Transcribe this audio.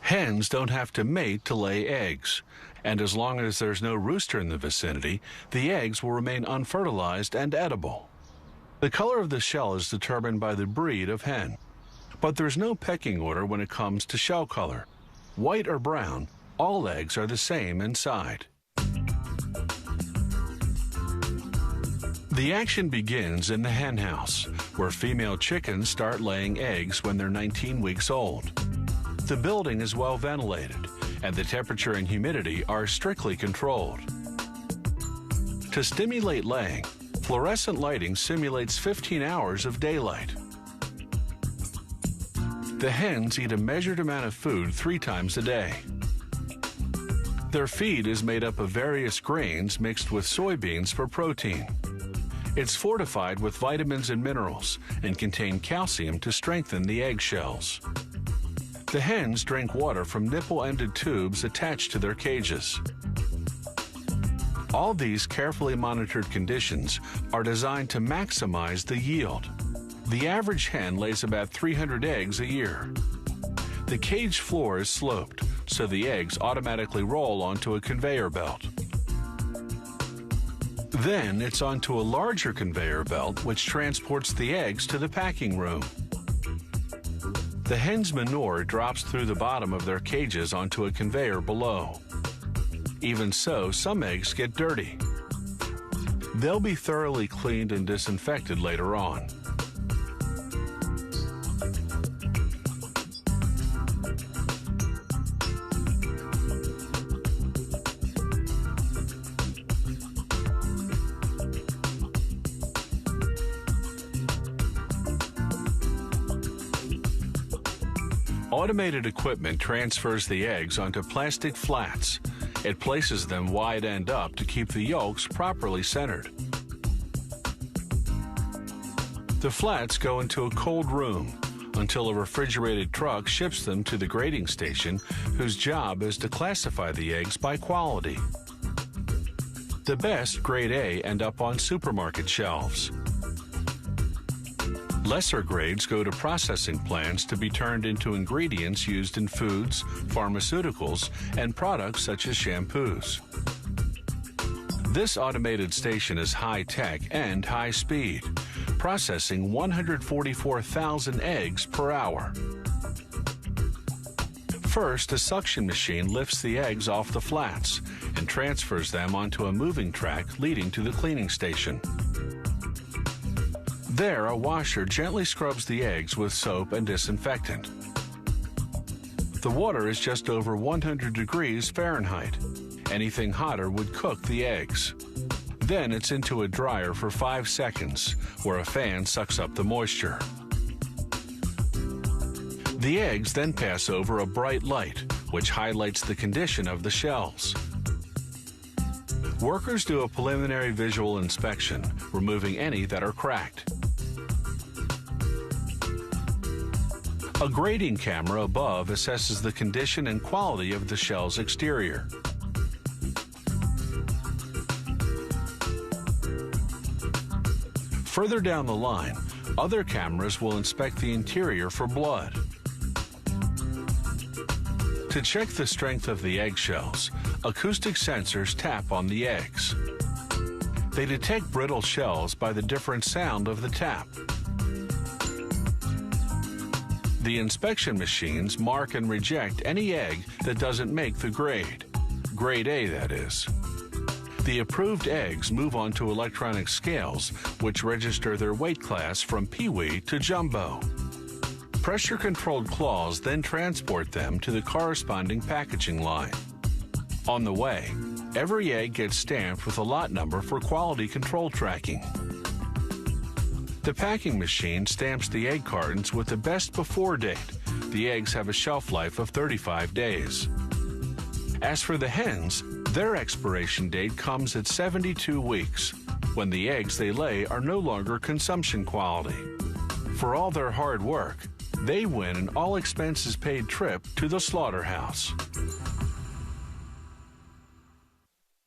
Hens don't have to mate to lay eggs, and as long as there's no rooster in the vicinity, the eggs will remain unfertilized and edible. The color of the shell is determined by the breed of hen, but there's no pecking order when it comes to shell color. White or brown, all eggs are the same inside. The action begins in the hen house, where female chickens start laying eggs when they're 19 weeks old. The building is well ventilated, and the temperature and humidity are strictly controlled. To stimulate laying, fluorescent lighting simulates 15 hours of daylight. The hens eat a measured amount of food 3 times a day. Their feed is made up of various grains mixed with soybeans for protein. It's fortified with vitamins and minerals and contains calcium to strengthen the eggshells. The hens drink water from nipple-ended tubes attached to their cages. All these carefully monitored conditions are designed to maximize the yield. The average hen lays about 300 eggs a year. The cage floor is sloped, so the eggs automatically roll onto a conveyor belt. Then it's onto a larger conveyor belt which transports the eggs to the packing room. The hen's manure drops through the bottom of their cages onto a conveyor below. Even so, some eggs get dirty. They'll be thoroughly cleaned and disinfected later on. Automated equipment transfers the eggs onto plastic flats. It places them wide end up to keep the yolks properly centered. The flats go into a cold room until a refrigerated truck ships them to the grading station, whose job is to classify the eggs by quality. The best, grade A, end up on supermarket shelves. Lesser grades go to processing plants to be turned into ingredients used in foods, pharmaceuticals, and products such as shampoos. This automated station is high-tech and high-speed, processing 144,000 eggs per hour. First, a suction machine lifts the eggs off the flats and transfers them onto a moving track leading to the cleaning station. There, a washer gently scrubs the eggs with soap and disinfectant. The water is just over 100 degrees Fahrenheit. Anything hotter would cook the eggs. Then it's into a dryer for 5 seconds, where a fan sucks up the moisture. The eggs then pass over a bright light, which highlights the condition of the shells. Workers do a preliminary visual inspection, removing any that are cracked. A grading camera above assesses the condition and quality of the shell's exterior. Further down the line, other cameras will inspect the interior for blood. To check the strength of the eggshells, acoustic sensors tap on the eggs. They detect brittle shells by the different sound of the tap. The inspection machines mark and reject any egg that doesn't make the grade. Grade A, that is. The approved eggs move on to electronic scales, which register their weight class from peewee to jumbo. Pressure-controlled claws then transport them to the corresponding packaging line. On the way, every egg gets stamped with a lot number for quality control tracking. The packing machine stamps the egg cartons with the best before date. The eggs have a shelf life of 35 days. As for the hens, their expiration date comes at 72 weeks, when the eggs they lay are no longer consumption quality. For all their hard work, they win an all-expenses-paid trip to the slaughterhouse.